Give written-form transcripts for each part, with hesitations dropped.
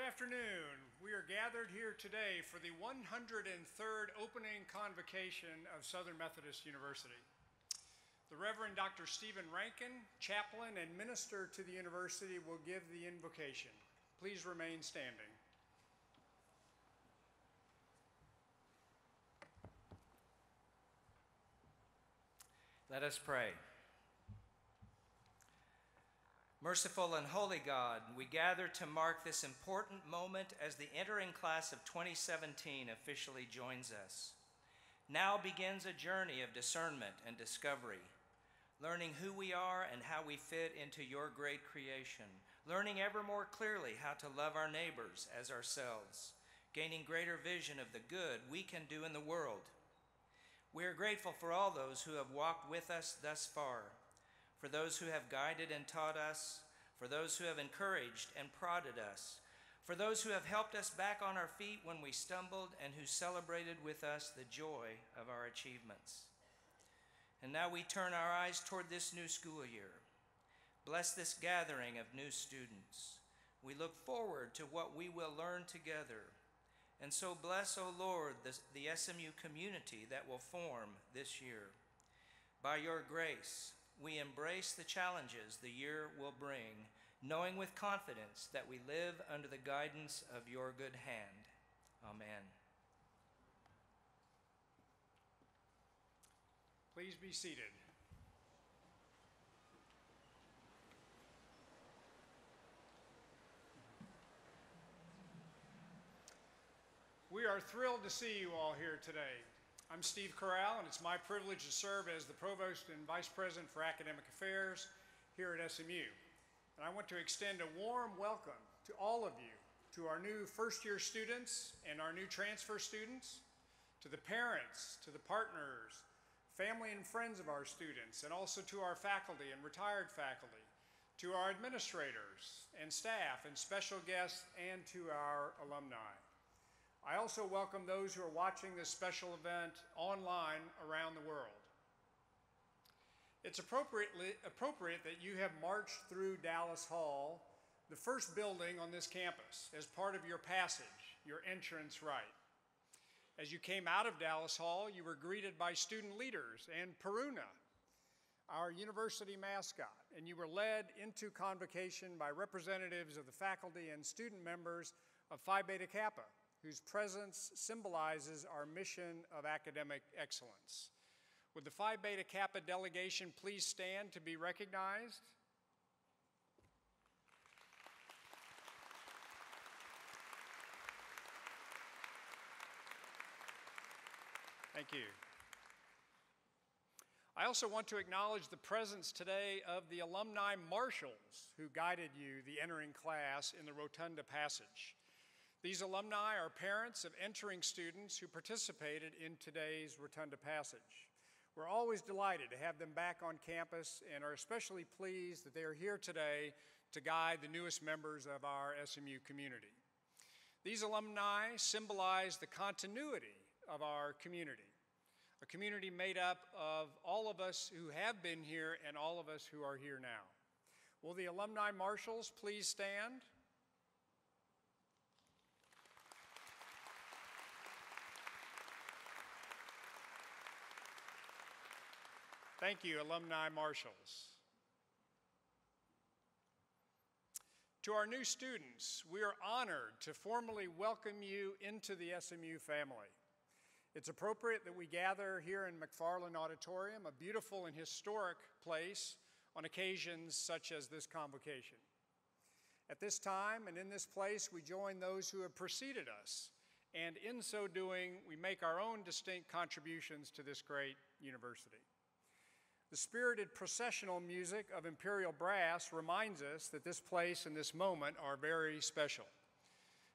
afternoon. We are gathered here today for the 103rd Opening Convocation of Southern Methodist University. The Reverend Dr. Stephen Rankin, chaplain and minister to the university, will give the invocation. Please remain standing. Let us pray. Merciful and holy God, we gather to mark this important moment as the entering class of 2017 officially joins us. Now begins a journey of discernment and discovery, learning who we are and how we fit into your great creation, learning ever more clearly how to love our neighbors as ourselves, gaining greater vision of the good we can do in the world. We are grateful for all those who have walked with us thus far, for those who have guided and taught us, for those who have encouraged and prodded us, for those who have helped us back on our feet when we stumbled and who celebrated with us the joy of our achievements. And now we turn our eyes toward this new school year. Bless this gathering of new students. We look forward to what we will learn together. And so bless, O Lord, the SMU community that will form this year. By your grace, we embrace the challenges the year will bring, knowing with confidence that we live under the guidance of your good hand. Amen. Please be seated. We are thrilled to see you all here today. I'm Steve Corral, and it's my privilege to serve as the Provost and Vice President for Academic Affairs here at SMU. And I want to extend a warm welcome to all of you, to our new first-year students and our new transfer students, to the parents, to the partners, family and friends of our students, and also to our faculty and retired faculty, to our administrators and staff and special guests, and to our alumni. I also welcome those who are watching this special event online around the world. It's appropriate that you have marched through Dallas Hall, the first building on this campus, as part of your passage, your entrance rite. As you came out of Dallas Hall, you were greeted by student leaders and Peruna, our university mascot, and you were led into convocation by representatives of the faculty and student members of Phi Beta Kappa, whose presence symbolizes our mission of academic excellence. Would the Phi Beta Kappa delegation please stand to be recognized? Thank you. I also want to acknowledge the presence today of the alumni marshals who guided you, the entering class, in the Rotunda Passage. These alumni are parents of entering students who participated in today's Rotunda Passage. We're always delighted to have them back on campus and are especially pleased that they are here today to guide the newest members of our SMU community. These alumni symbolize the continuity of our community, a community made up of all of us who have been here and all of us who are here now. Will the alumni marshals please stand? Thank you, alumni marshals. To our new students, we are honored to formally welcome you into the SMU family. It's appropriate that we gather here in McFarland Auditorium, a beautiful and historic place, on occasions such as this convocation. At this time and in this place, we join those who have preceded us, and in so doing, we make our own distinct contributions to this great university. The spirited processional music of Imperial Brass reminds us that this place and this moment are very special.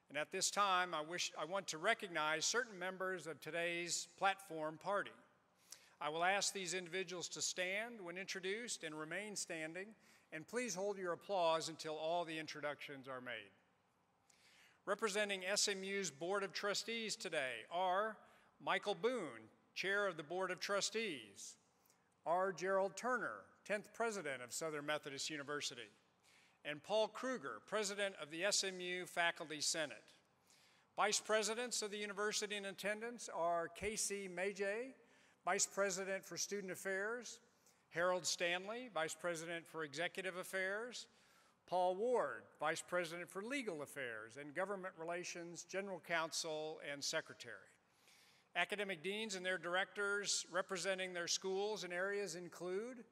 And at this time, I want to recognize certain members of today's platform party. I will ask these individuals to stand when introduced and remain standing, and please hold your applause until all the introductions are made. Representing SMU's Board of Trustees today are Michael Boone, Chair of the Board of Trustees, R. Gerald Turner, 10th President of Southern Methodist University, and Paul Kruger, President of the SMU Faculty Senate. Vice Presidents of the university in attendance are Casey Majay, Vice President for Student Affairs, Harold Stanley, Vice President for Executive Affairs, Paul Ward, Vice President for Legal Affairs and Government Relations, General Counsel, and Secretary. Academic deans and their directors representing their schools and areas include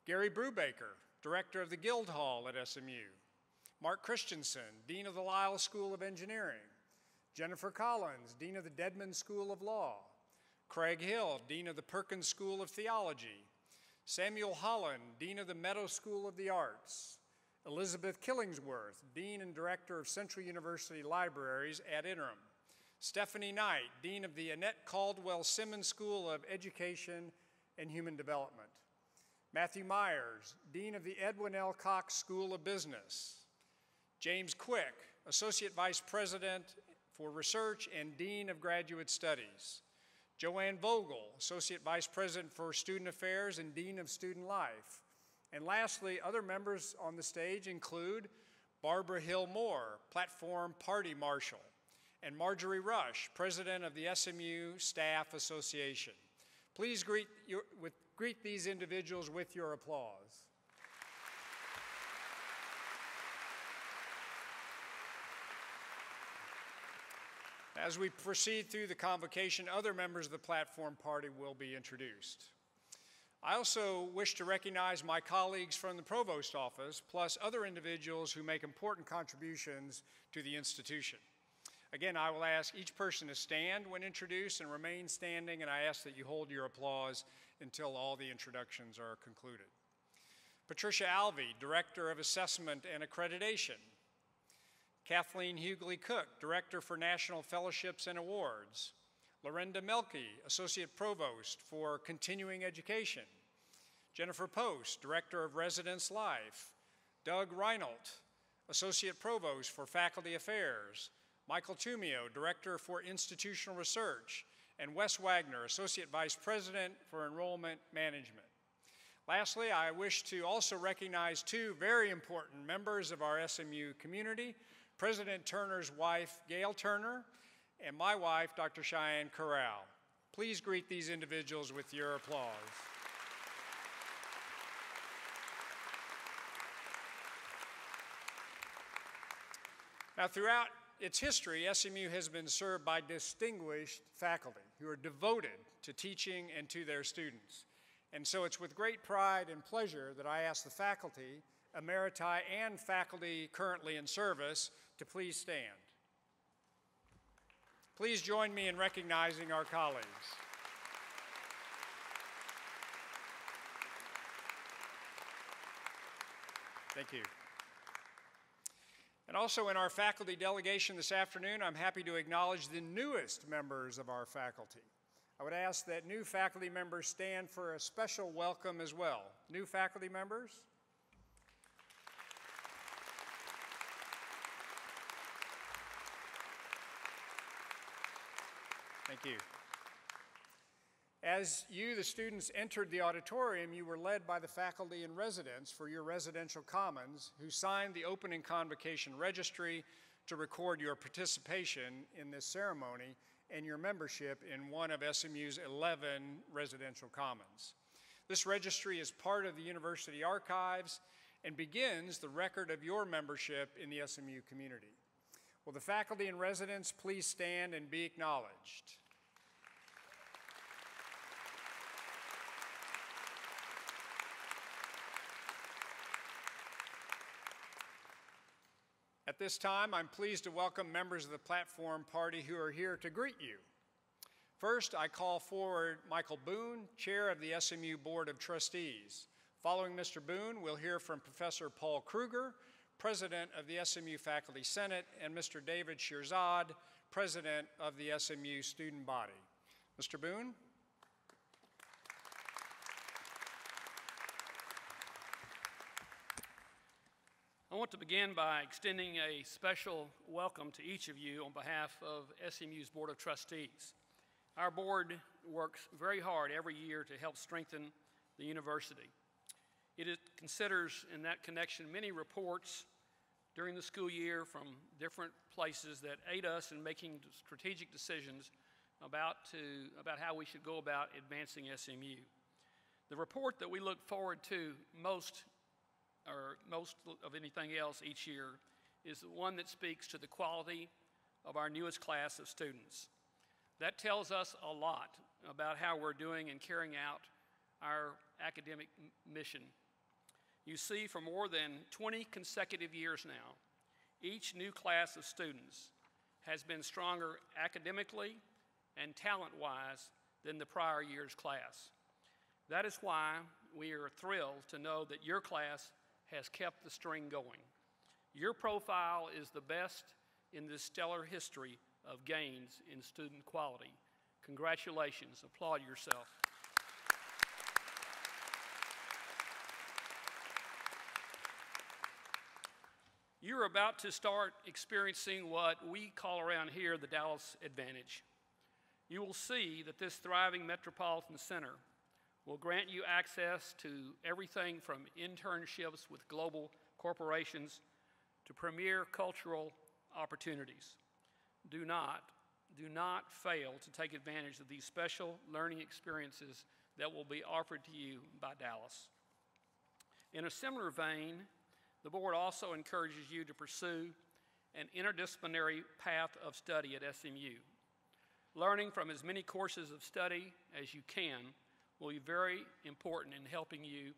Gary Brubaker, Director of the Guildhall at SMU, Mark Christensen, Dean of the Lyle School of Engineering, Jennifer Collins, Dean of the Dedman School of Law, Craig Hill, Dean of the Perkins School of Theology, Samuel Holland, Dean of the Meadow School of the Arts, Elizabeth Killingsworth, Dean and Director of Central University Libraries ad interim, Stephanie Knight, Dean of the Annette Caldwell Simmons School of Education and Human Development, Matthew Myers, Dean of the Edwin L. Cox School of Business, James Quick, Associate Vice President for Research and Dean of Graduate Studies, Joanne Vogel, Associate Vice President for Student Affairs and Dean of Student Life. And lastly, other members on the stage include Barbara Hill Moore, Platform Party Marshal, and Marjorie Rush, President of the SMU Staff Association. Please greet these individuals with your applause. As we proceed through the convocation, other members of the Platform Party will be introduced. I also wish to recognize my colleagues from the Provost Office, plus other individuals who make important contributions to the institution. Again, I will ask each person to stand when introduced and remain standing, and I ask that you hold your applause until all the introductions are concluded. Patricia Alvey, Director of Assessment and Accreditation. Kathleen Hughley-Cook, Director for National Fellowships and Awards. Lorinda Melke, Associate Provost for Continuing Education. Jennifer Post, Director of Residence Life. Doug Reinolt, Associate Provost for Faculty Affairs. Michael Tumio, Director for Institutional Research. And Wes Wagner, Associate Vice President for Enrollment Management. Lastly, I wish to also recognize two very important members of our SMU community, President Turner's wife, Gail Turner, and my wife, Dr. Cheyenne Corral. Please greet these individuals with your applause. Now, throughout its history, SMU has been served by distinguished faculty who are devoted to teaching and to their students. And so it's with great pride and pleasure that I ask the faculty, emeriti, and faculty currently in service to please stand. Please join me in recognizing our colleagues. Thank you. And also in our faculty delegation this afternoon, I'm happy to acknowledge the newest members of our faculty. I would ask that new faculty members stand for a special welcome as well. New faculty members. Thank you. As you, the students, entered the auditorium, you were led by the faculty in residence for your residential commons who signed the opening convocation registry to record your participation in this ceremony and your membership in one of SMU's 11 residential commons. This registry is part of the university archives and begins the record of your membership in the SMU community. Will the faculty in residence please stand and be acknowledged? At this time, I'm pleased to welcome members of the Platform Party who are here to greet you. First, I call forward Michael Boone, Chair of the SMU Board of Trustees. Following Mr. Boone, we'll hear from Professor Paul Kruger, President of the SMU Faculty Senate, and Mr. David Shirzad, President of the SMU Student Body. Mr. Boone? I want to begin by extending a special welcome to each of you on behalf of SMU's Board of Trustees. Our board works very hard every year to help strengthen the university. It considers, in that connection, many reports during the school year from different places that aid us in making strategic decisions about how we should go about advancing SMU. The report that we look forward to most of anything else each year is the one that speaks to the quality of our newest class of students. That tells us a lot about how we're doing in carrying out our academic mission. You see, for more than 20 consecutive years now, each new class of students has been stronger academically and talent-wise than the prior year's class. That is why we are thrilled to know that your class has kept the string going. Your profile is the best in this stellar history of gains in student quality. Congratulations. Applaud yourself. You're about to start experiencing what we call around here the Dallas Advantage. You will see that this thriving metropolitan center will grant you access to everything from internships with global corporations to premier cultural opportunities. Do not fail to take advantage of these special learning experiences that will be offered to you by Dallas. In a similar vein, the board also encourages you to pursue an interdisciplinary path of study at SMU. Learning from as many courses of study as you can will be very important in helping you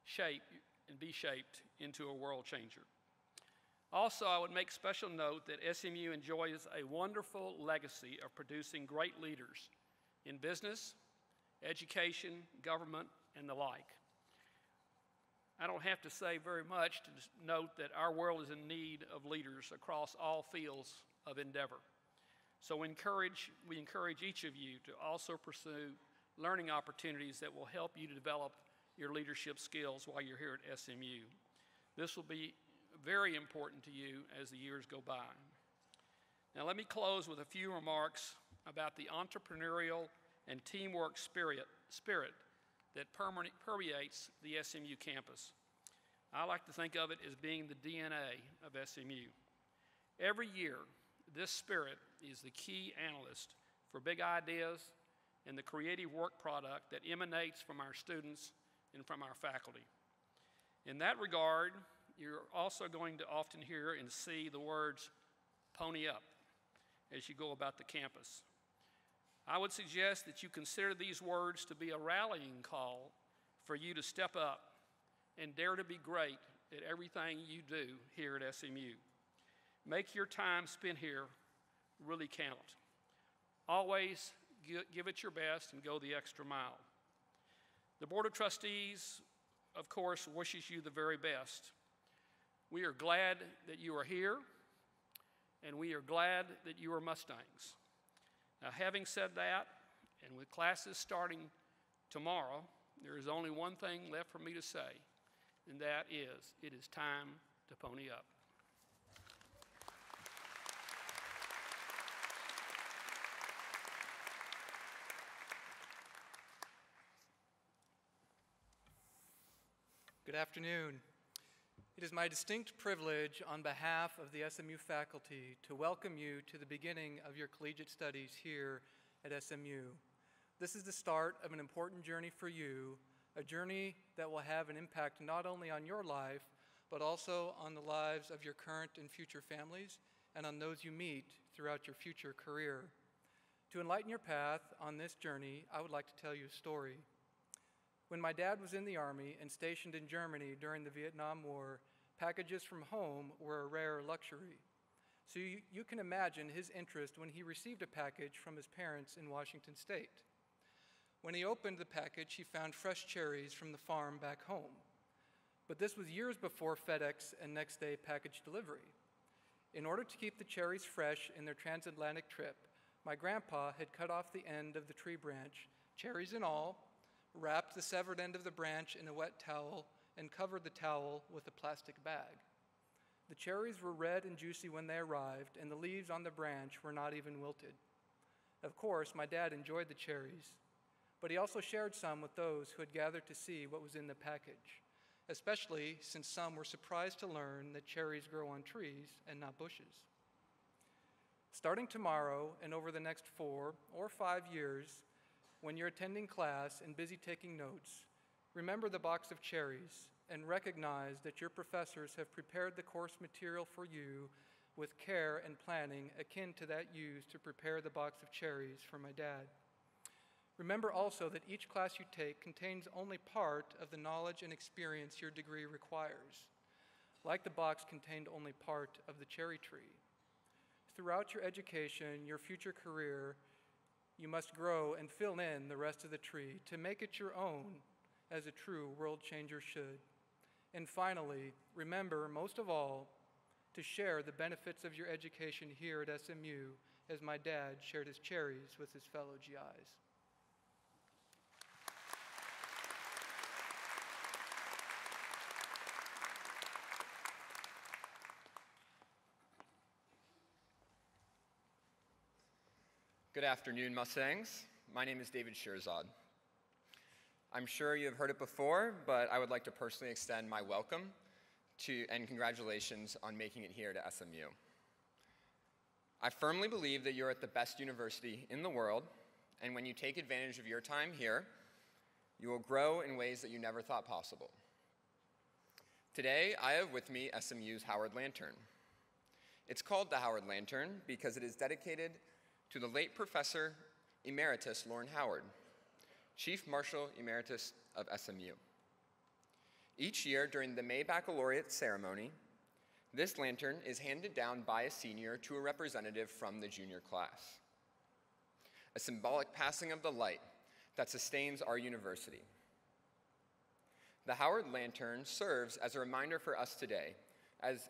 shape and be shaped into a world changer. Also, I would make special note that SMU enjoys a wonderful legacy of producing great leaders in business, education, government, and the like. I don't have to say very much to note that our world is in need of leaders across all fields of endeavor. So we encourage each of you to also pursue learning opportunities that will help you to develop your leadership skills while you're here at SMU. This will be very important to you as the years go by. Now let me close with a few remarks about the entrepreneurial and teamwork spirit that permeates the SMU campus. I like to think of it as being the DNA of SMU. Every year, this spirit is the key analyst for big ideas and the creative work product that emanates from our students and from our faculty. In that regard, you're also going to often hear and see the words "pony up" as you go about the campus. I would suggest that you consider these words to be a rallying call for you to step up and dare to be great at everything you do here at SMU. Make your time spent here really count. Always give it your best and go the extra mile. The Board of Trustees, of course, wishes you the very best. We are glad that you are here, and we are glad that you are Mustangs. Now, having said that, and with classes starting tomorrow, there is only one thing left for me to say, and that is, it is time to pony up. Good afternoon. It is my distinct privilege on behalf of the SMU faculty to welcome you to the beginning of your collegiate studies here at SMU. This is the start of an important journey for you, a journey that will have an impact not only on your life, but also on the lives of your current and future families and on those you meet throughout your future career. To enlighten your path on this journey, I would like to tell you a story. When my dad was in the Army and stationed in Germany during the Vietnam War, packages from home were a rare luxury. So you can imagine his interest when he received a package from his parents in Washington State. When he opened the package, he found fresh cherries from the farm back home. But this was years before FedEx and next-day package delivery. In order to keep the cherries fresh in their transatlantic trip, my grandpa had cut off the end of the tree branch, cherries and all, wrapped the severed end of the branch in a wet towel, and covered the towel with a plastic bag. The cherries were red and juicy when they arrived, and the leaves on the branch were not even wilted. Of course, my dad enjoyed the cherries, but he also shared some with those who had gathered to see what was in the package. especially since some were surprised to learn that cherries grow on trees and not bushes. Starting tomorrow and over the next 4 or 5 years, when you're attending class and busy taking notes, remember the box of cherries and recognize that your professors have prepared the course material for you with care and planning akin to that used to prepare the box of cherries for my dad. Remember also that each class you take contains only part of the knowledge and experience your degree requires, like the box contained only part of the cherry tree. Throughout your education, your future career, you must grow and fill in the rest of the tree to make it your own, as a true world changer should. And finally, remember, most of all, to share the benefits of your education here at SMU as my dad shared his cherries with his fellow GIs. Good afternoon, Mustangs. My name is David Shirzad. I'm sure you have heard it before, but I would like to personally extend my welcome and congratulations on making it here to SMU. I firmly believe that you're at the best university in the world, and when you take advantage of your time here, you will grow in ways that you never thought possible. Today, I have with me SMU's Howard Lantern. It's called the Howard Lantern because it is dedicated to the late Professor Emeritus Lauren Howard, Chief Marshal Emeritus of SMU. Each year during the May Baccalaureate ceremony, this lantern is handed down by a senior to a representative from the junior class, a symbolic passing of the light that sustains our university. The Howard Lantern serves as a reminder for us today as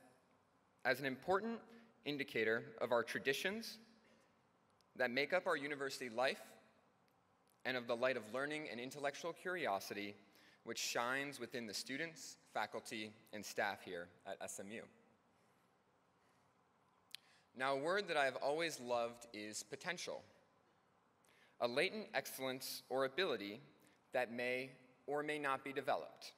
an important indicator of our traditions that make up our university life and of the light of learning and intellectual curiosity which shines within the students, faculty, and staff here at SMU. Now, a word that I have always loved is potential, a latent excellence or ability that may or may not be developed.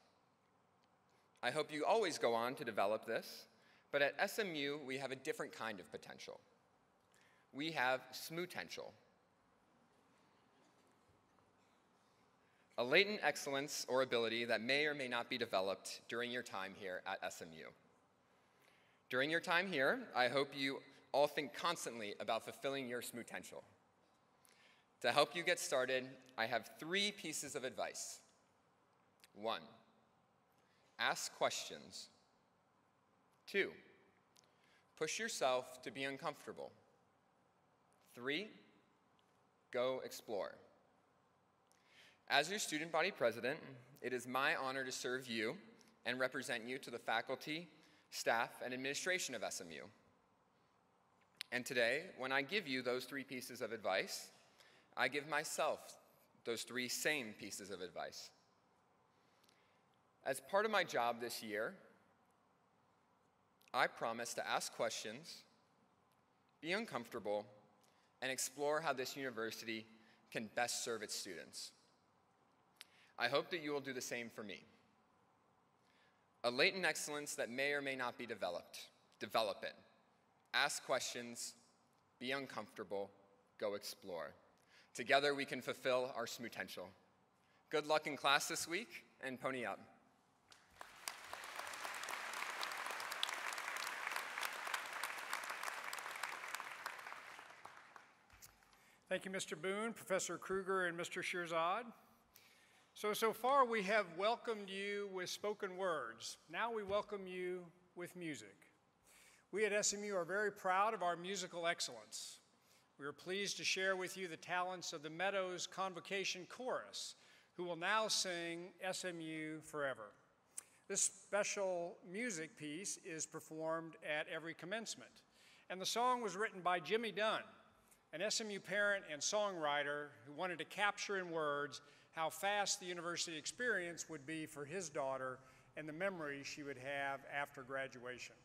I hope you always go on to develop this, but at SMU, we have a different kind of potential. We have SMU-tential, a latent excellence or ability that may or may not be developed during your time here at SMU. During your time here, I hope you all think constantly about fulfilling your SMU-tential. To help you get started, I have 3 pieces of advice. 1, ask questions. 2, push yourself to be uncomfortable. 3, go explore. As your student body president, it is my honor to serve you and represent you to the faculty, staff, and administration of SMU. And today, when I give you those 3 pieces of advice, I give myself those 3 same pieces of advice. As part of my job this year, I promise to ask questions, be uncomfortable, and explore how this university can best serve its students. I hope that you will do the same for me. A latent excellence that may or may not be developed, develop it. Ask questions, be uncomfortable, go explore. Together we can fulfill our SMU-tential. Good luck in class this week, and pony up. Thank you, Mr. Boone, Professor Kruger, and Mr. Shirzad. So far we have welcomed you with spoken words. Now we welcome you with music. We at SMU are very proud of our musical excellence. We are pleased to share with you the talents of the Meadows Convocation Chorus, who will now sing SMU Forever. This special music piece is performed at every commencement, and the song was written by Jimmy Dunn, an SMU parent and songwriter who wanted to capture in words how fast the university experience would be for his daughter and the memories she would have after graduation.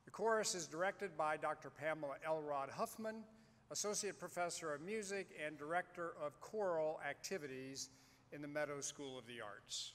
The chorus is directed by Dr. Pamela Elrod Huffman, Associate Professor of Music and Director of Choral Activities in the Meadows School of the Arts.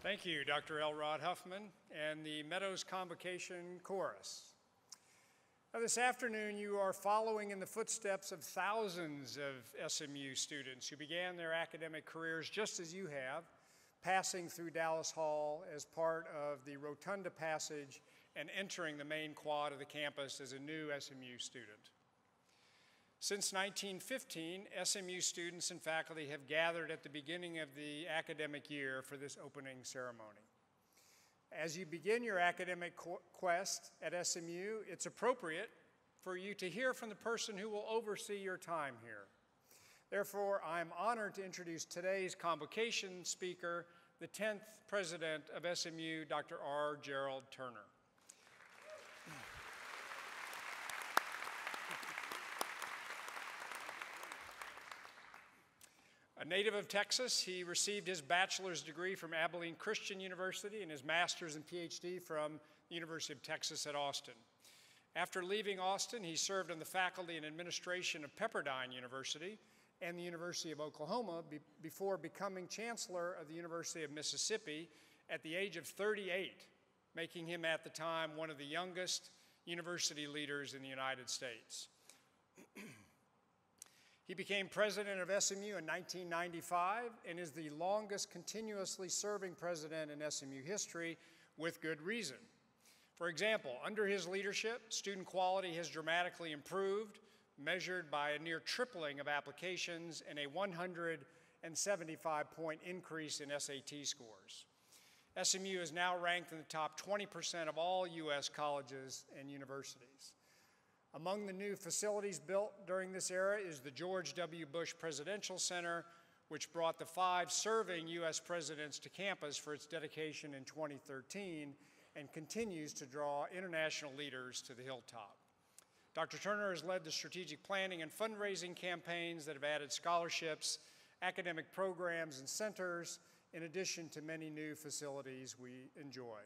Thank you, Dr. Elrod Huffman and the Meadows Convocation Chorus. Now, this afternoon, you are following in the footsteps of thousands of SMU students who began their academic careers just as you have, passing through Dallas Hall as part of the Rotunda Passage and entering the main quad of the campus as a new SMU student. Since 1915, SMU students and faculty have gathered at the beginning of the academic year for this opening ceremony. As you begin your academic quest at SMU, it's appropriate for you to hear from the person who will oversee your time here. Therefore, I'm honored to introduce today's convocation speaker, the 10th president of SMU, Dr. R. Gerald Turner. A native of Texas, he received his bachelor's degree from Abilene Christian University and his master's and PhD from the University of Texas at Austin. After leaving Austin, he served on the faculty and administration of Pepperdine University and the University of Oklahoma before becoming chancellor of the University of Mississippi at the age of 38, making him at the time one of the youngest university leaders in the United States. He became president of SMU in 1995 and is the longest continuously serving president in SMU history, with good reason. For example, under his leadership, student quality has dramatically improved, measured by a near tripling of applications and a 175-point increase in SAT scores. SMU is now ranked in the top 20% of all U.S. colleges and universities. Among the new facilities built during this era is the George W. Bush Presidential Center, which brought the 5 serving U.S. presidents to campus for its dedication in 2013 and continues to draw international leaders to the hilltop. Dr. Turner has led the strategic planning and fundraising campaigns that have added scholarships, academic programs, and centers, in addition to many new facilities we enjoy.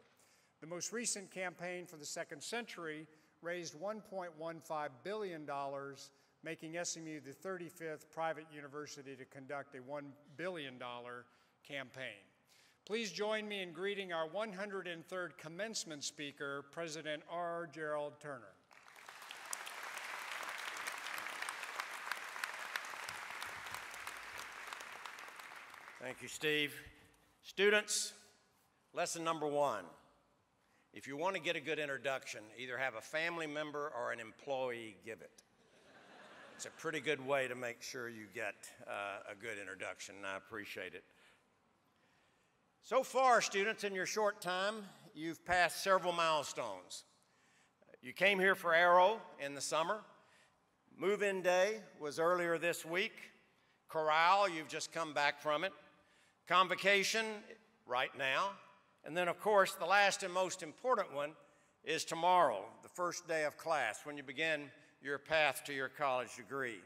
The most recent campaign for the second century raised $1.15 billion, making SMU the 35th private university to conduct a $1 billion campaign. Please join me in greeting our 103rd commencement speaker, President R. Gerald Turner. Thank you, Steve. Students, lesson number 1. If you want to get a good introduction, either have a family member or an employee give it. It's a pretty good way to make sure you get a good introduction, and I appreciate it. So far, students, in your short time, you've passed several milestones. You came here for Arrow in the summer. Move-in day was earlier this week. Chorale, you've just come back from it. Convocation, right now. And then, of course, the last and most important one is tomorrow, the first day of class, when you begin your path to your college degree.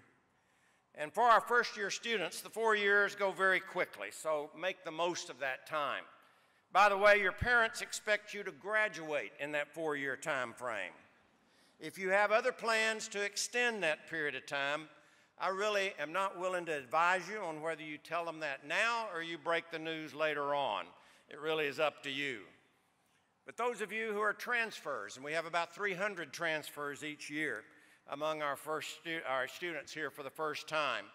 And for our first-year students, the 4 years go very quickly, so make the most of that time. By the way, your parents expect you to graduate in that 4-year time frame. If you have other plans to extend that period of time, I really am not willing to advise you on whether you tell them that now or you break the news later on. It really is up to you. But those of you who are transfers, and we have about 300 transfers each year among our students here for the first time,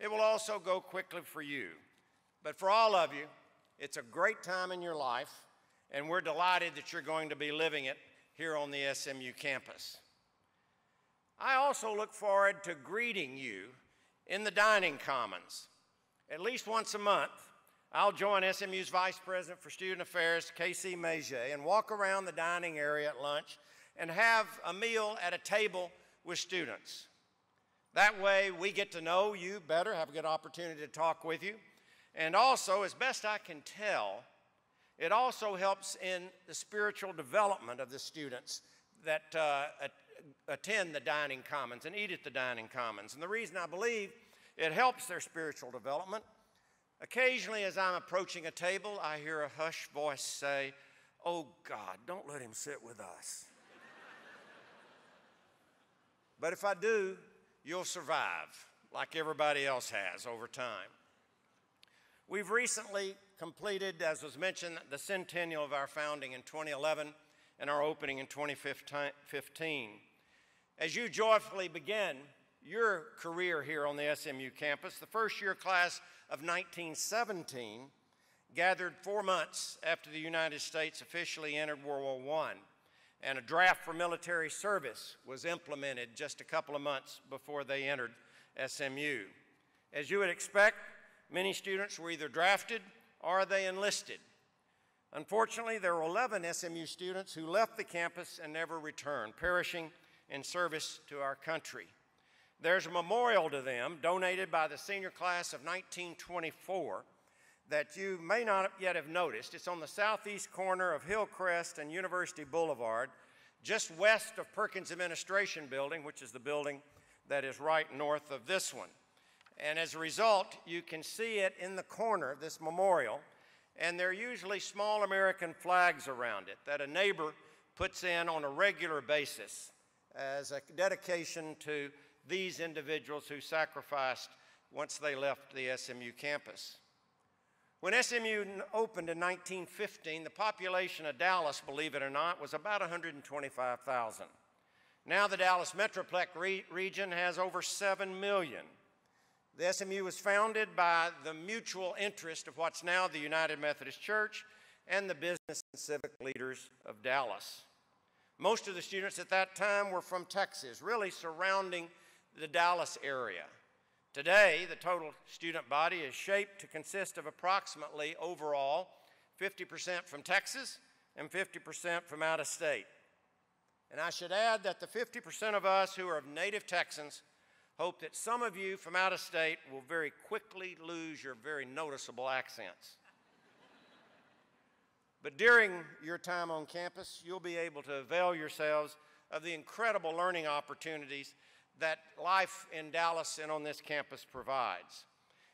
it will also go quickly for you. But for all of you, it's a great time in your life, and we're delighted that you're going to be living it here on the SMU campus. I also look forward to greeting you in the dining commons. At least once a month, I'll join SMU's Vice President for Student Affairs, Casey Meje, and walk around the dining area at lunch and have a meal at a table with students. That way, we get to know you better, have a good opportunity to talk with you. And also, as best I can tell, it also helps in the spiritual development of the students that attend the dining commons and eat at the dining commons. And the reason I believe it helps their spiritual development, occasionally as I'm approaching a table, I hear a hushed voice say, "Oh God, don't let him sit with us." But if I do, you'll survive like everybody else has over time. We've recently completed, as was mentioned, the centennial of our founding in 2011 and our opening in 2015. As you joyfully begin your career here on the SMU campus, the first-year class of 1917 gathered 4 months after the United States officially entered World War I, and a draft for military service was implemented just a couple of months before they entered SMU. As you would expect, many students were either drafted or they enlisted. Unfortunately, there were 11 SMU students who left the campus and never returned, perishing in service to our country. There's a memorial to them donated by the senior class of 1924 that you may not yet have noticed. It's on the southeast corner of Hillcrest and University Boulevard, just west of Perkins Administration Building, which is the building that is right north of this one. And as a result, you can see it in the corner of this memorial, and there are usually small American flags around it that a neighbor puts in on a regular basis as a dedication to these individuals who sacrificed once they left the SMU campus. When SMU opened in 1915, the population of Dallas, believe it or not, was about 125,000. Now the Dallas Metroplex region has over 7 million. The SMU was founded by the mutual interest of what's now the United Methodist Church and the business and civic leaders of Dallas. Most of the students at that time were from Texas, really surrounding the Dallas area. Today, the total student body is shaped to consist of approximately, overall, 50% from Texas and 50% from out of state. And I should add that the 50% of us who are of native Texans hope that some of you from out of state will very quickly lose your very noticeable accents. But during your time on campus, you'll be able to avail yourselves of the incredible learning opportunities that life in Dallas and on this campus provides.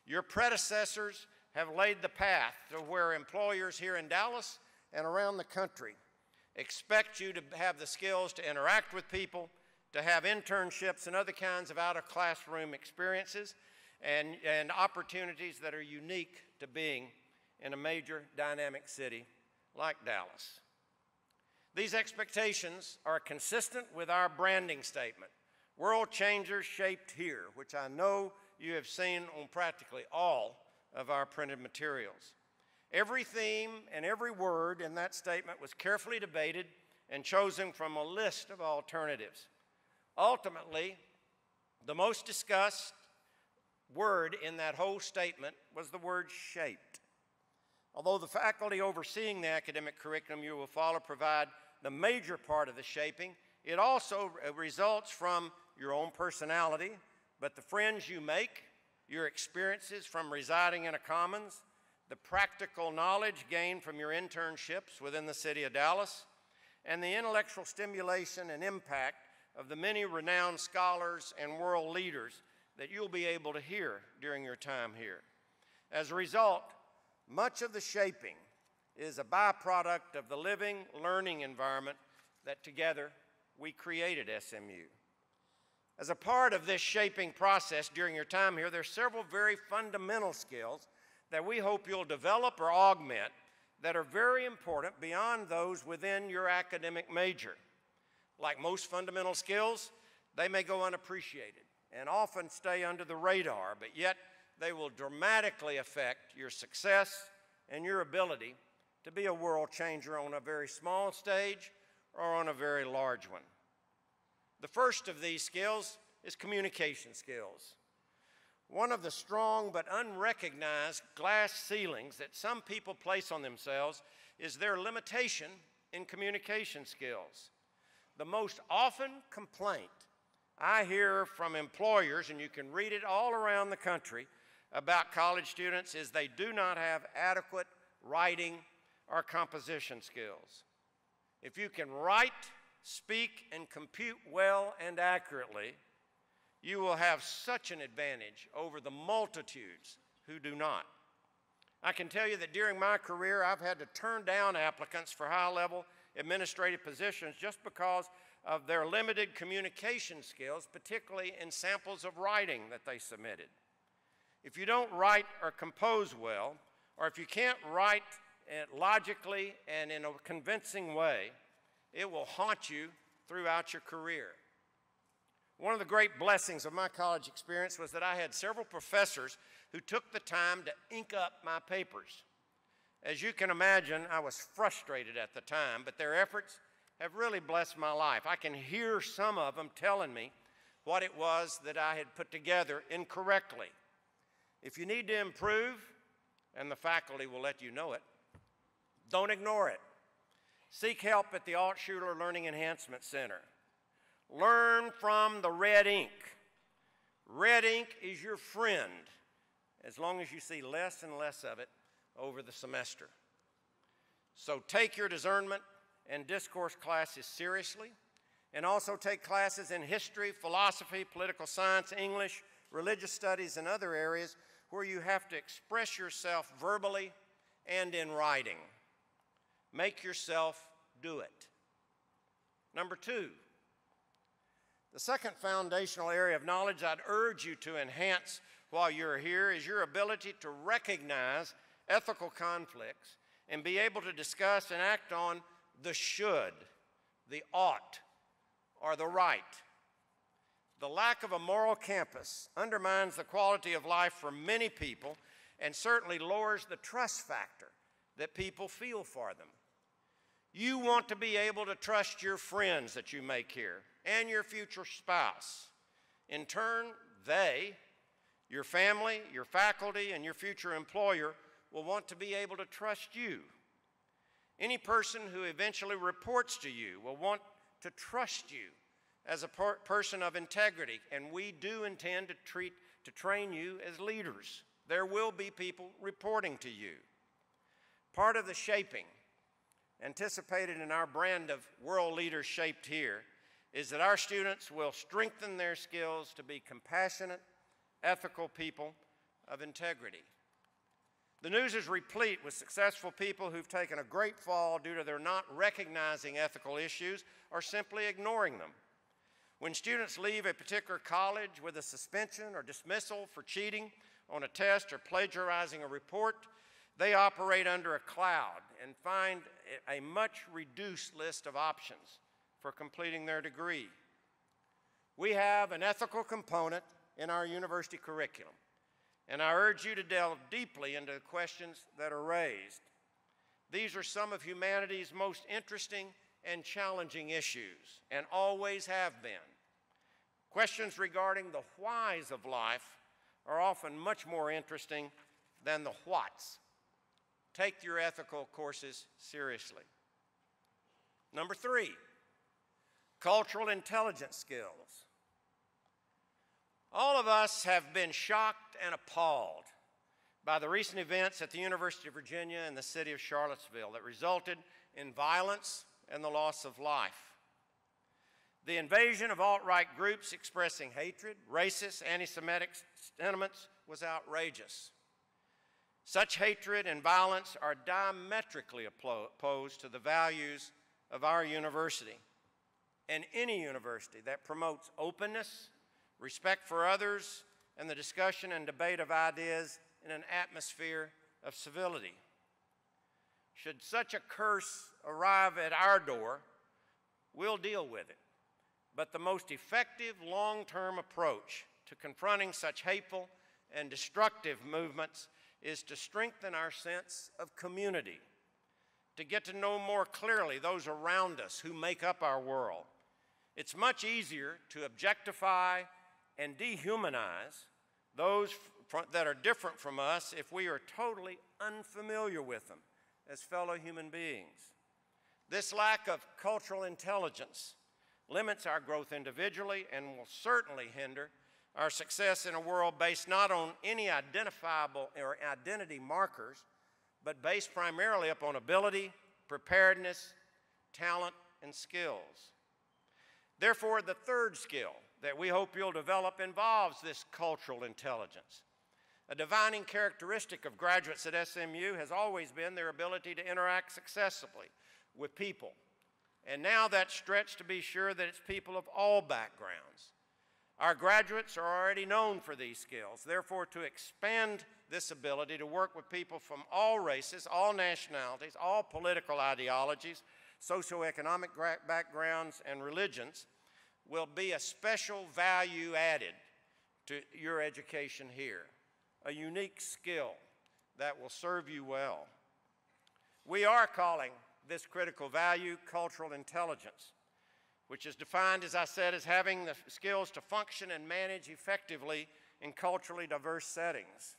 Your predecessors have laid the path to where employers here in Dallas and around the country expect you to have the skills to interact with people, to have internships and other kinds of out-of-classroom experiences and opportunities that are unique to being in a major dynamic city like Dallas. These expectations are consistent with our branding statement, World Changers Shaped Here, which I know you have seen on practically all of our printed materials. Every theme and every word in that statement was carefully debated and chosen from a list of alternatives. Ultimately, the most discussed word in that whole statement was the word shaped. Although the faculty overseeing the academic curriculum you will follow provide the major part of the shaping, it also results from your own personality, but the friends you make, your experiences from residing in a commons, the practical knowledge gained from your internships within the city of Dallas, and the intellectual stimulation and impact of the many renowned scholars and world leaders that you'll be able to hear during your time here. As a result, much of the shaping is a byproduct of the living, learning environment that together we created SMU. As a part of this shaping process during your time here, there are several very fundamental skills that we hope you'll develop or augment that are very important beyond those within your academic major. Like most fundamental skills, they may go unappreciated and often stay under the radar, but yet they will dramatically affect your success and your ability to be a world changer on a very small stage or on a very large one. The first of these skills is communication skills. One of the strong but unrecognized glass ceilings that some people place on themselves is their limitation in communication skills. The most often complaint I hear from employers, and you can read it all around the country, about college students is they do not have adequate writing or composition skills. If you can write, speak, and compute well and accurately, you will have such an advantage over the multitudes who do not. I can tell you that during my career, I've had to turn down applicants for high-level administrative positions just because of their limited communication skills, particularly in samples of writing that they submitted. If you don't write or compose well, or if you can't write it logically and in a convincing way, it will haunt you throughout your career. One of the great blessings of my college experience was that I had several professors who took the time to ink up my papers. As you can imagine, I was frustrated at the time, but their efforts have really blessed my life. I can hear some of them telling me what it was that I had put together incorrectly. If you need to improve, and the faculty will let you know it, don't ignore it. Seek help at the Altshuler Learning Enhancement Center. Learn from the red ink. Red ink is your friend, as long as you see less and less of it over the semester. So take your discernment and discourse classes seriously, and also take classes in history, philosophy, political science, English, religious studies, and other areas where you have to express yourself verbally and in writing. Make yourself do it. Number 2, the second foundational area of knowledge I'd urge you to enhance while you're here is your ability to recognize ethical conflicts and be able to discuss and act on the should, the ought, or the right. The lack of a moral campus undermines the quality of life for many people and certainly lowers the trust factor that people feel for them. You want to be able to trust your friends that you make here and your future spouse. In turn, they, your family, your faculty, and your future employer will want to be able to trust you. Any person who eventually reports to you will want to trust you as a person of integrity, and we do intend to train you as leaders. There will be people reporting to you. Part of the shaping anticipated in our brand of world leaders shaped here is that our students will strengthen their skills to be compassionate, ethical people of integrity. The news is replete with successful people who've taken a great fall due to their not recognizing ethical issues or simply ignoring them. When students leave a particular college with a suspension or dismissal for cheating on a test or plagiarizing a report, they operate under a cloud and find a much reduced list of options for completing their degree. We have an ethical component in our university curriculum, and I urge you to delve deeply into the questions that are raised. These are some of humanity's most interesting and challenging issues, and always have been. Questions regarding the whys of life are often much more interesting than the whats. Take your ethical courses seriously. Number 3, cultural intelligence skills. All of us have been shocked and appalled by the recent events at the University of Virginia and the city of Charlottesville that resulted in violence and the loss of life. The invasion of alt-right groups expressing hatred, racist, anti-Semitic sentiments was outrageous. Such hatred and violence are diametrically opposed to the values of our university and any university that promotes openness, respect for others, and the discussion and debate of ideas in an atmosphere of civility. Should such a curse arrive at our door, we'll deal with it. But the most effective long-term approach to confronting such hateful and destructive movements is to strengthen our sense of community, to get to know more clearly those around us who make up our world. It's much easier to objectify and dehumanize those that are different from us if we are totally unfamiliar with them as fellow human beings. This lack of cultural intelligence limits our growth individually and will certainly hinder our success in a world based not on any identifiable or identity markers, but based primarily upon ability, preparedness, talent, and skills. Therefore, the third skill that we hope you'll develop involves this cultural intelligence. A defining characteristic of graduates at SMU has always been their ability to interact successfully with people. And now that's stretched to be sure that it's people of all backgrounds. Our graduates are already known for these skills. Therefore, to expand this ability to work with people from all races, all nationalities, all political ideologies, socioeconomic backgrounds, and religions will be a special value added to your education here, a unique skill that will serve you well. We are calling this critical value cultural intelligence, which is defined, as I said, as having the skills to function and manage effectively in culturally diverse settings.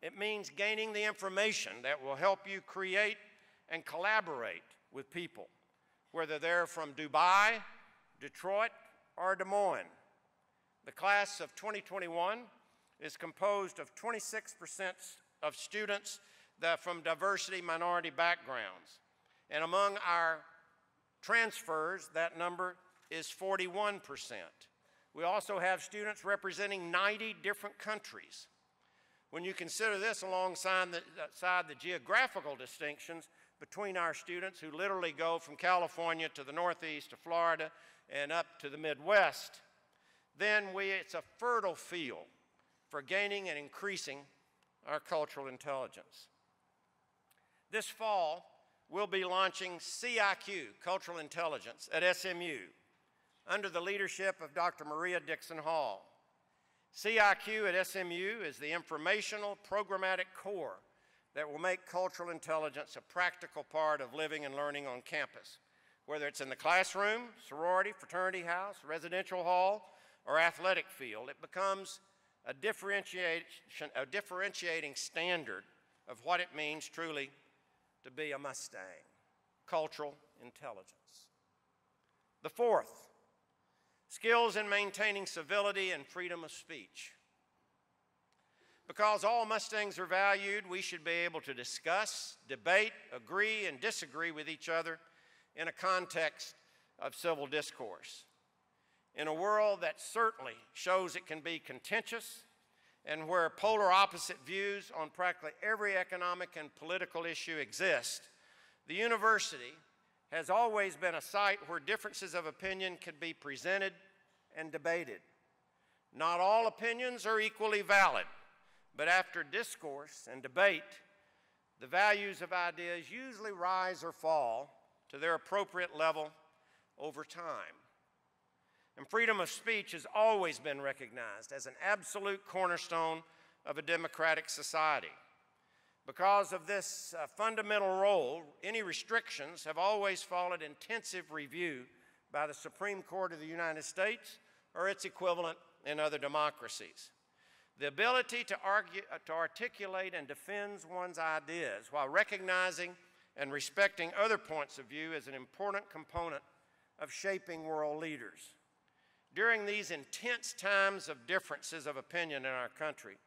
It means gaining the information that will help you create and collaborate with people, whether they're from Dubai, Detroit, or Des Moines. The class of 2021 is composed of 26% of students from diversity minority backgrounds. And among our transfers, that number is 41%. We also have students representing 90 different countries. When you consider this alongside the geographical distinctions between our students who literally go from California to the Northeast to Florida and up to the Midwest, then it's a fertile field for gaining and increasing our cultural intelligence. This fall, we'll be launching CIQ, Cultural Intelligence, at SMU, under the leadership of Dr. Maria Dixon Hall. CIQ at SMU is the informational programmatic core that will make cultural intelligence a practical part of living and learning on campus, whether it's in the classroom, sorority, fraternity house, residential hall, or athletic field. It becomes a differentiating standard of what it means truly to be a Mustang, cultural intelligence. The fourth, skills in maintaining civility and freedom of speech. Because all Mustangs are valued, we should be able to discuss, debate, agree, and disagree with each other in a context of civil discourse. In a world that certainly shows it can be contentious and where polar opposite views on practically every economic and political issue exist, the university has always been a site where differences of opinion can be presented and debated. Not all opinions are equally valid, but after discourse and debate, the values of ideas usually rise or fall to their appropriate level over time. And freedom of speech has always been recognized as an absolute cornerstone of a democratic society. Because of this fundamental role, any restrictions have always followed intensive review by the Supreme Court of the United States or its equivalent in other democracies. The ability to articulate and defend one's ideas while recognizing and respecting other points of view is an important component of shaping world leaders. During these intense times of differences of opinion in our country,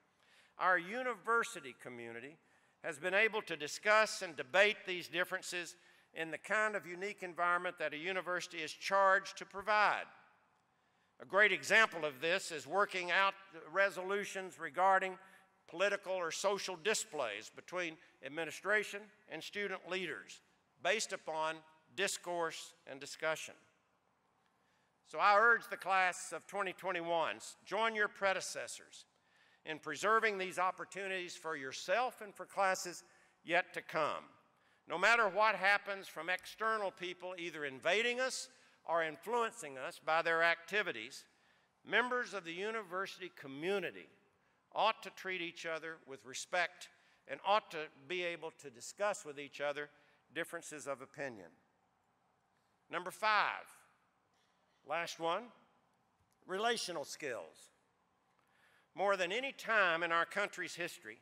our university community has been able to discuss and debate these differences in the kind of unique environment that a university is charged to provide. A great example of this is working out resolutions regarding political or social displays between administration and student leaders based upon discourse and discussion. So I urge the class of 2021, join your predecessors in preserving these opportunities for yourself and for classes yet to come. No matter what happens from external people either invading us or influencing us by their activities, members of the university community ought to treat each other with respect and ought to be able to discuss with each other differences of opinion. Number 5, last one, relational skills. More than any time in our country's history,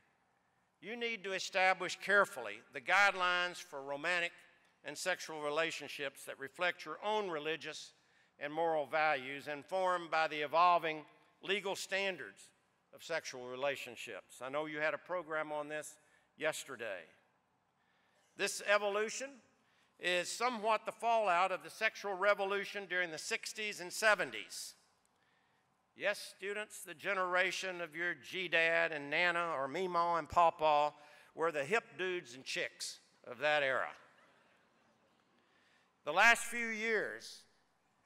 you need to establish carefully the guidelines for romantic and sexual relationships that reflect your own religious and moral values informed by the evolving legal standards of sexual relationships. I know you had a program on this yesterday. This evolution is somewhat the fallout of the sexual revolution during the 60s and 70s. Yes, students, the generation of your G-Dad and Nana or Meemaw and Pawpaw were the hip dudes and chicks of that era. The last few years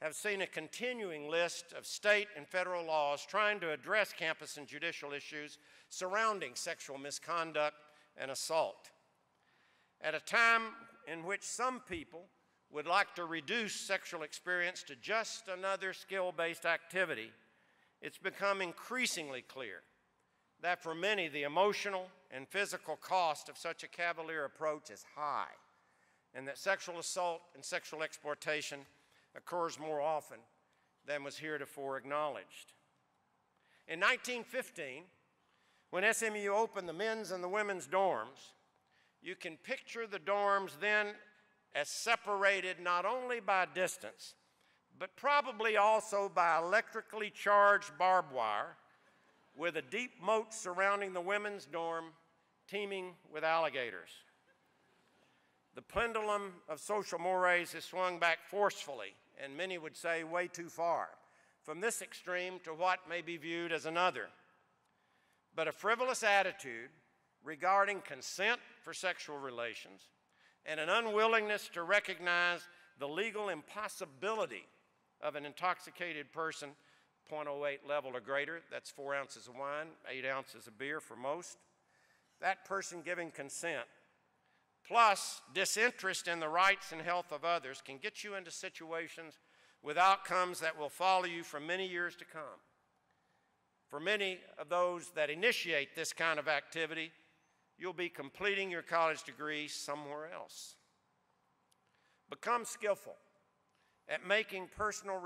have seen a continuing list of state and federal laws trying to address campus and judicial issues surrounding sexual misconduct and assault. At a time in which some people would like to reduce sexual experience to just another skill-based activity, it's become increasingly clear that for many, the emotional and physical cost of such a cavalier approach is high, and that sexual assault and sexual exploitation occurs more often than was heretofore acknowledged. In 1915, when SMU opened the men's and the women's dorms, you can picture the dorms then as separated not only by distance, but probably also by electrically charged barbed wire, with a deep moat surrounding the women's dorm teeming with alligators. The pendulum of social mores has swung back forcefully, and many would say way too far, from this extreme to what may be viewed as another. But a frivolous attitude regarding consent for sexual relations and an unwillingness to recognize the legal impossibility of an intoxicated person, 0.08 level or greater, that's 4 ounces of wine, 8 ounces of beer for most, that person giving consent, plus disinterest in the rights and health of others, can get you into situations with outcomes that will follow you for many years to come. For many of those that initiate this kind of activity, you'll be completing your college degree somewhere else. Become skillful at taking personal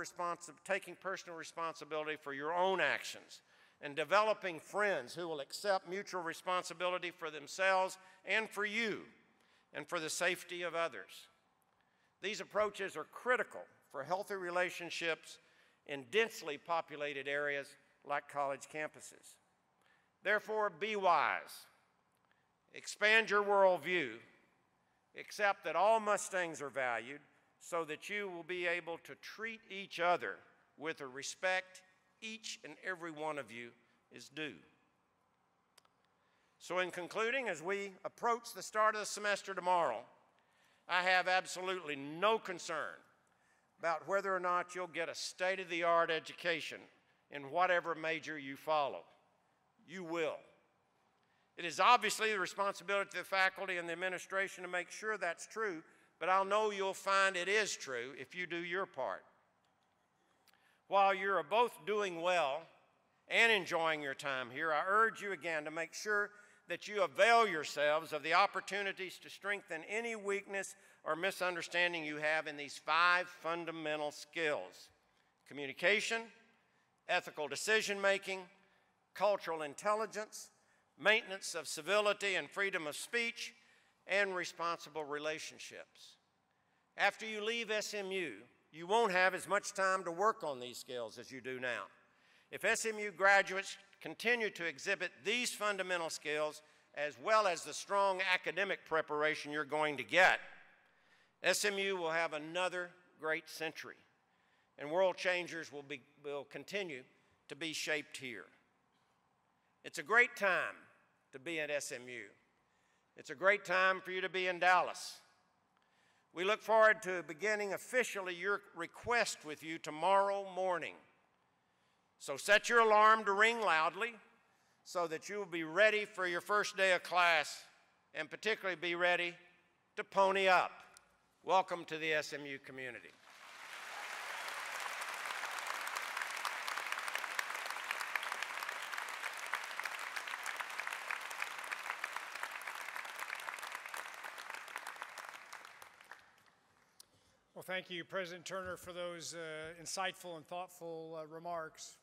responsibility for your own actions and developing friends who will accept mutual responsibility for themselves and for you and for the safety of others. These approaches are critical for healthy relationships in densely populated areas like college campuses. Therefore, be wise. Expand your worldview. Accept that all Mustangs are valued so that you will be able to treat each other with the respect each and every one of you is due. So in concluding, as we approach the start of the semester tomorrow, I have absolutely no concern about whether or not you'll get a state-of-the-art education in whatever major you follow. You will. It is obviously the responsibility of the faculty and the administration to make sure that's true, but I'll know you'll find it is true if you do your part. While you're both doing well and enjoying your time here, I urge you again to make sure that you avail yourselves of the opportunities to strengthen any weakness or misunderstanding you have in these 5 fundamental skills: communication, ethical decision-making, cultural intelligence, maintenance of civility and freedom of speech, and responsible relationships. After you leave SMU, you won't have as much time to work on these skills as you do now. If SMU graduates continue to exhibit these fundamental skills, as well as the strong academic preparation you're going to get, SMU will have another great century, and world changers will continue to be shaped here. It's a great time to be at SMU. It's a great time for you to be in Dallas. We look forward to beginning officially your request with you tomorrow morning. So set your alarm to ring loudly so that you will be ready for your first day of class, and particularly be ready to pony up. Welcome to the SMU community. Well, thank you, President Turner, for those insightful and thoughtful remarks.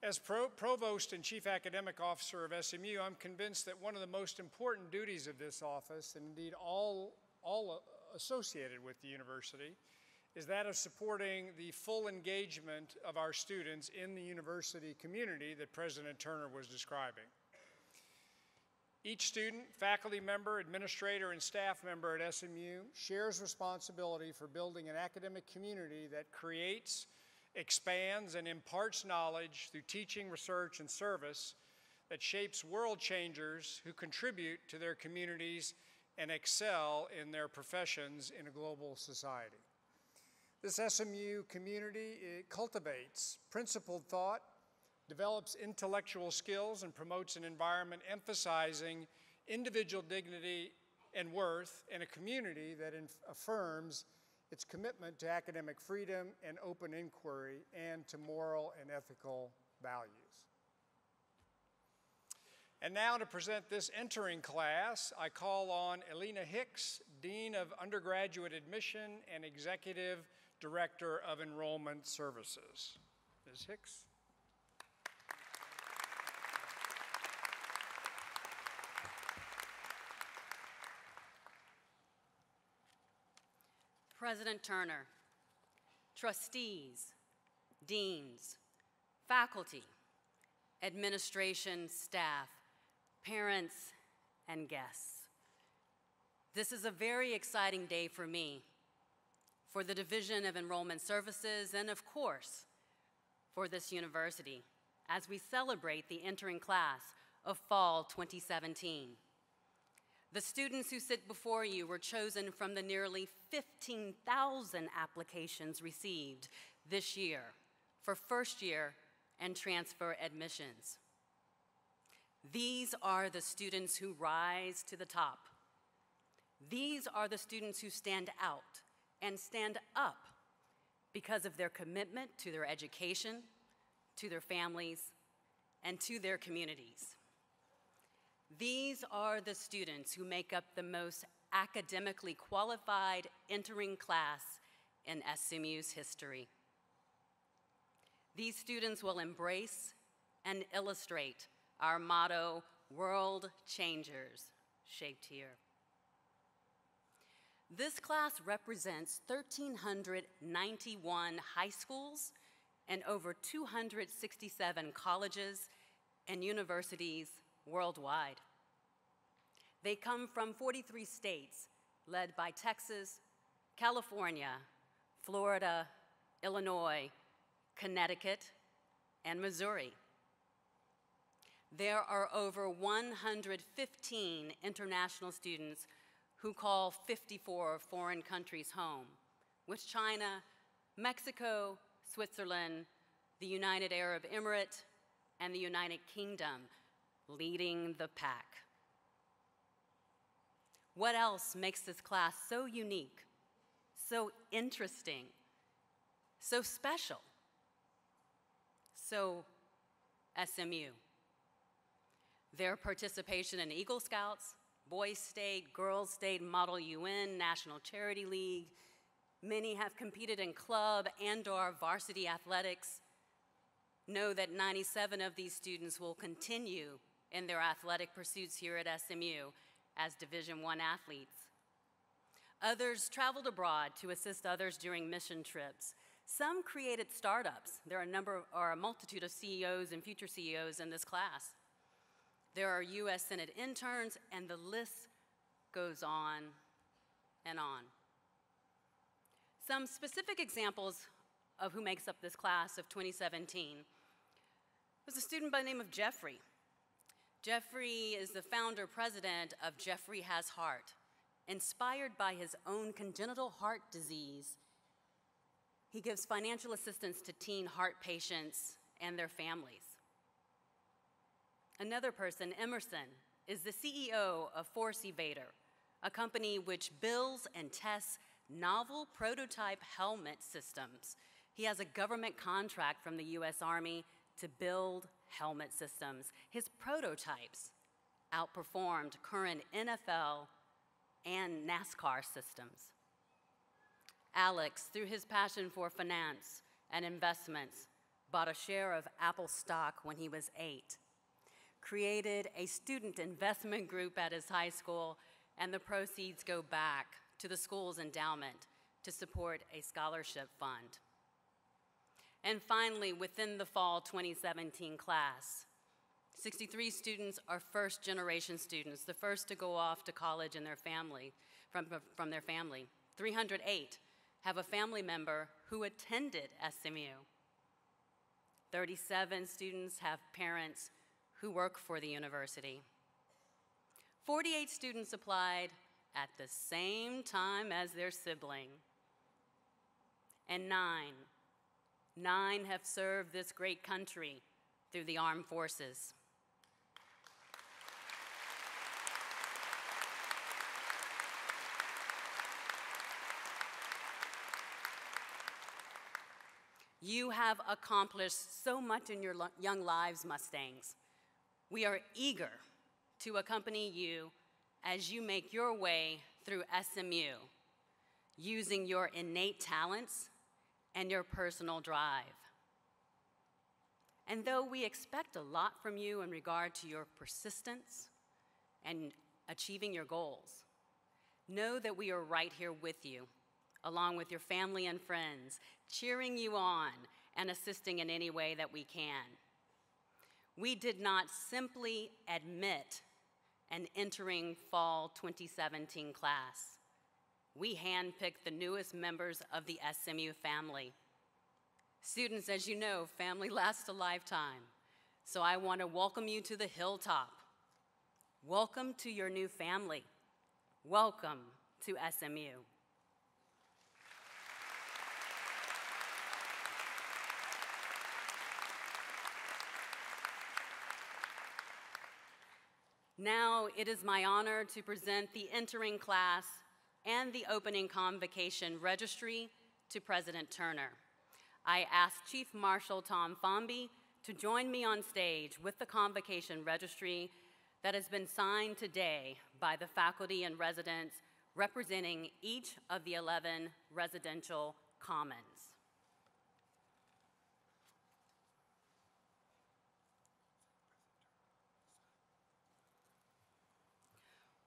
As Provost and Chief Academic Officer of SMU, I'm convinced that one of the most important duties of this office, and indeed all associated with the university, is that of supporting the full engagement of our students in the university community that President Turner was describing. Each student, faculty member, administrator, and staff member at SMU shares responsibility for building an academic community that creates, expands, and imparts knowledge through teaching, research, and service that shapes world changers who contribute to their communities and excel in their professions in a global society. This SMU community cultivates principled thought, develops intellectual skills, and promotes an environment emphasizing individual dignity and worth in a community that affirms its commitment to academic freedom and open inquiry and to moral and ethical values. And now to present this entering class, I call on Elena Hicks, Dean of Undergraduate Admission and Executive Director of Enrollment Services. Ms. Hicks. President Turner, trustees, deans, faculty, administration, staff, parents, and guests. This is a very exciting day for me, for the Division of Enrollment Services, and of course, for this university, as we celebrate the entering class of fall 2017. The students who sit before you were chosen from the nearly 15,000 applications received this year for first-year and transfer admissions. These are the students who rise to the top. These are the students who stand out and stand up because of their commitment to their education, to their families, and to their communities. These are the students who make up the most academically qualified entering class in SMU's history. These students will embrace and illustrate our motto, World Changers, shaped here. This class represents 1,391 high schools and over 267 colleges and universities worldwide. They come from 43 states, led by Texas, California, Florida, Illinois, Connecticut, and Missouri. There are over 115 international students who call 54 foreign countries home, with China, Mexico, Switzerland, the United Arab Emirates, and the United Kingdom leading the pack. What else makes this class so unique, so interesting, so special, so SMU? Their participation in Eagle Scouts, Boys State, Girls State, Model UN, National Charity League. Many have competed in club and/or varsity athletics. Know that 97 of these students will continue in their athletic pursuits here at SMU as Division I athletes. Others traveled abroad to assist others during mission trips. Some created startups. There are a multitude of CEOs and future CEOs in this class. There are U.S. Senate interns, and the list goes on and on. Some specific examples of who makes up this class of 2017 was a student by the name of Jeffrey. Jeffrey is the founder president of Jeffrey Has Heart. Inspired by his own congenital heart disease, he gives financial assistance to teen heart patients and their families. Another person, Emerson, is the CEO of Force Evader, a company which builds and tests novel prototype helmet systems. He has a government contract from the U.S. Army to build helmet systems. His prototypes outperformed current NFL and NASCAR systems. Alex, through his passion for finance and investments, bought a share of Apple stock when he was 8, created a student investment group at his high school, and the proceeds go back to the school's endowment to support a scholarship fund. And finally, within the fall 2017 class, 63 students are first-generation students, the first to go off to college in their family, from their family. 308 have a family member who attended SMU. 37 students have parents who work for the university. 48 students applied at the same time as their sibling. and 9. 9 have served this great country through the armed forces. You have accomplished so much in your young lives, Mustangs. We are eager to accompany you as you make your way through SMU, using your innate talents and your personal drive. And though we expect a lot from you in regard to your persistence and achieving your goals, know that we are right here with you, along with your family and friends, cheering you on and assisting in any way that we can. We did not simply admit an entering fall 2017 class. We handpicked the newest members of the SMU family. Students, as you know, family lasts a lifetime. So I want to welcome you to the hilltop. Welcome to your new family. Welcome to SMU. Now it is my honor to present the entering class and the opening convocation registry to President Turner. I ask Chief Marshal Tom Fomby to join me on stage with the convocation registry that has been signed today by the faculty and residents representing each of the 11 residential commons.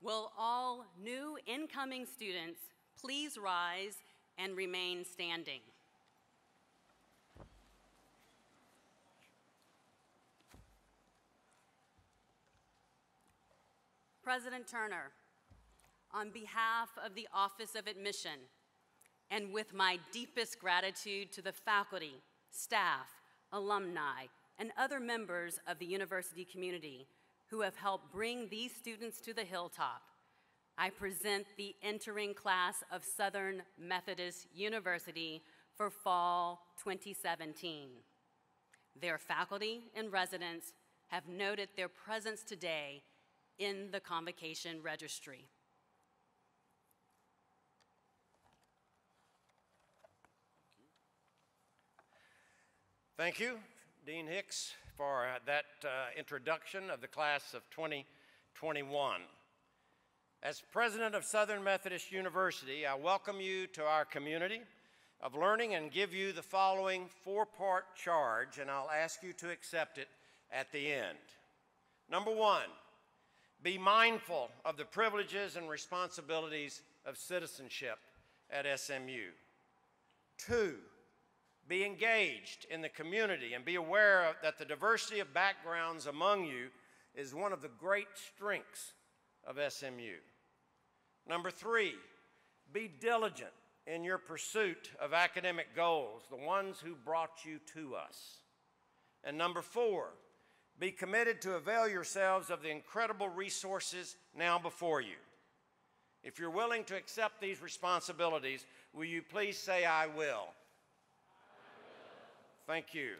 Will all new incoming students please rise and remain standing? President Turner, on behalf of the Office of Admission, and with my deepest gratitude to the faculty, staff, alumni, and other members of the university community who have helped bring these students to the hilltop, I present the entering class of Southern Methodist University for fall 2017. Their faculty and residents have noted their presence today in the convocation registry. Thank you, Dean Hicks, for that introduction of the class of 2021. As president of Southern Methodist University, I welcome you to our community of learning and give you the following four-part charge, and I'll ask you to accept it at the end. Number one, be mindful of the privileges and responsibilities of citizenship at SMU. Two, be engaged in the community and be aware that the diversity of backgrounds among you is one of the great strengths of SMU. Number three, be diligent in your pursuit of academic goals, the ones who brought you to us. And number four, be committed to avail yourselves of the incredible resources now before you. If you're willing to accept these responsibilities, will you please say, "I will"? Thank you.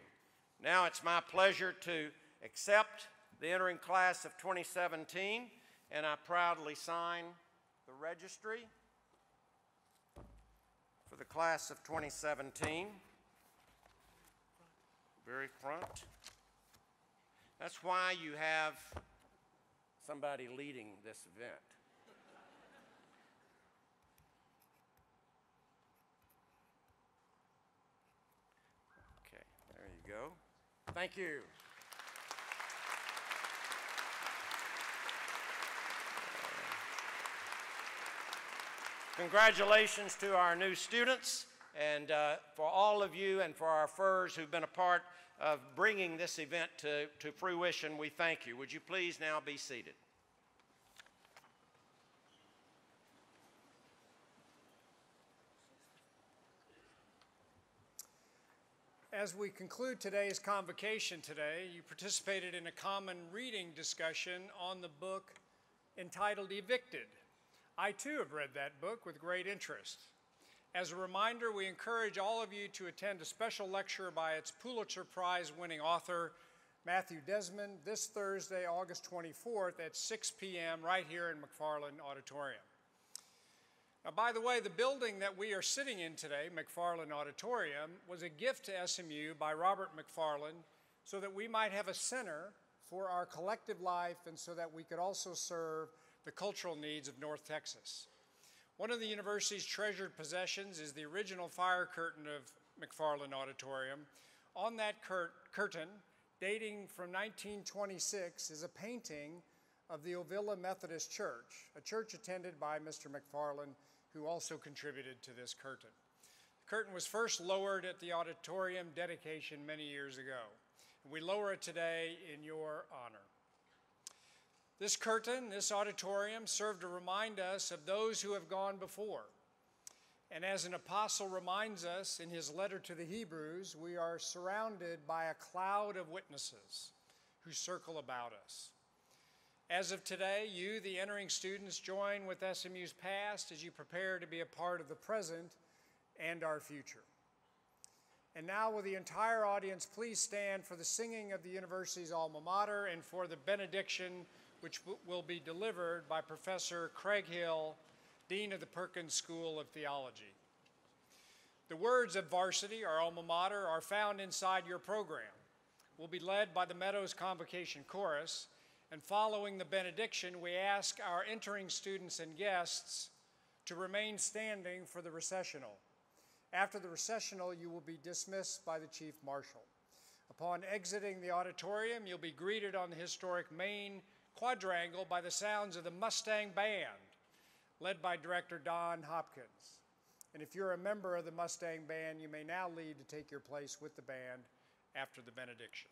Now it's my pleasure to accept the entering class of 2017, and I proudly sign the registry for the class of 2017. Very front. That's why you have somebody leading this event. There you go. Thank you. Congratulations to our new students, and for all of you and for our FERS who've been a part of bringing this event to fruition, we thank you. Would you please now be seated? As we conclude today's convocation today, you participated in a common reading discussion on the book entitled Evicted. I too have read that book with great interest. As a reminder, we encourage all of you to attend a special lecture by its Pulitzer Prize-winning author, Matthew Desmond, this Thursday, August 24th at 6 p.m. right here in McFarland Auditorium. Now, by the way, the building that we are sitting in today, McFarland Auditorium, was a gift to SMU by Robert McFarland so that we might have a center for our collective life and so that we could also serve the cultural needs of North Texas. One of the university's treasured possessions is the original fire curtain of McFarland Auditorium. On that curtain, dating from 1926, is a painting of the Ovilla Methodist Church, a church attended by Mr. McFarland, who also contributed to this curtain. The curtain was first lowered at the auditorium dedication many years ago. We lower it today in your honor. This curtain, this auditorium, served to remind us of those who have gone before. And as an apostle reminds us in his letter to the Hebrews, we are surrounded by a cloud of witnesses who circle about us. As of today, you, the entering students, join with SMU's past as you prepare to be a part of the present and our future. And now, will the entire audience please stand for the singing of the university's alma mater and for the benediction, which will be delivered by Professor Craig Hill, Dean of the Perkins School of Theology. The words of Varsity, our alma mater, are found inside your program. We'll be led by the Meadows Convocation Chorus, and following the benediction, we ask our entering students and guests to remain standing for the recessional. After the recessional, you will be dismissed by the Chief Marshal. Upon exiting the auditorium, you'll be greeted on the historic main quadrangle by the sounds of the Mustang Band, led by Director Don Hopkins. And if you're a member of the Mustang Band, you may now leave to take your place with the band after the benediction.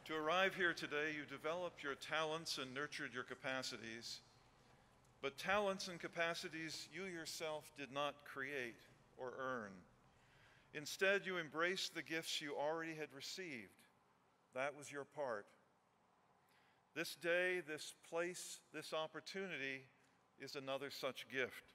To arrive here today, you developed your talents and nurtured your capacities. But talents and capacities you yourself did not create or earn. Instead, you embraced the gifts you already had received. That was your part. This day, this place, this opportunity is another such gift.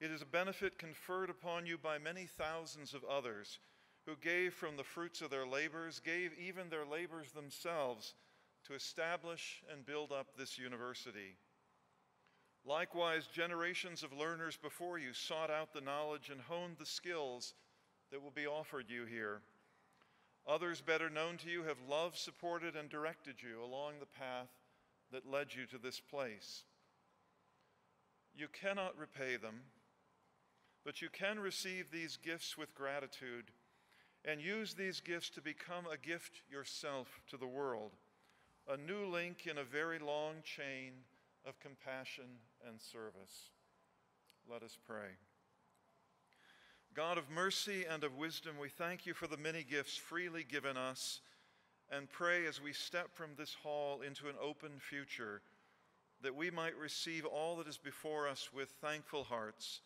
It is a benefit conferred upon you by many thousands of others who gave from the fruits of their labors, gave even their labors themselves to establish and build up this university. Likewise, generations of learners before you sought out the knowledge and honed the skills that will be offered you here. Others better known to you have loved, supported, and directed you along the path that led you to this place. You cannot repay them, but you can receive these gifts with gratitude and use these gifts to become a gift yourself to the world, a new link in a very long chain of compassion and service. Let us pray. God of mercy and of wisdom, we thank you for the many gifts freely given us and pray as we step from this hall into an open future that we might receive all that is before us with thankful hearts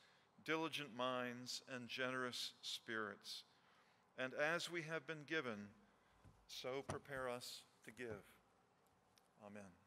diligent minds, and generous spirits. And as we have been given, so prepare us to give. Amen.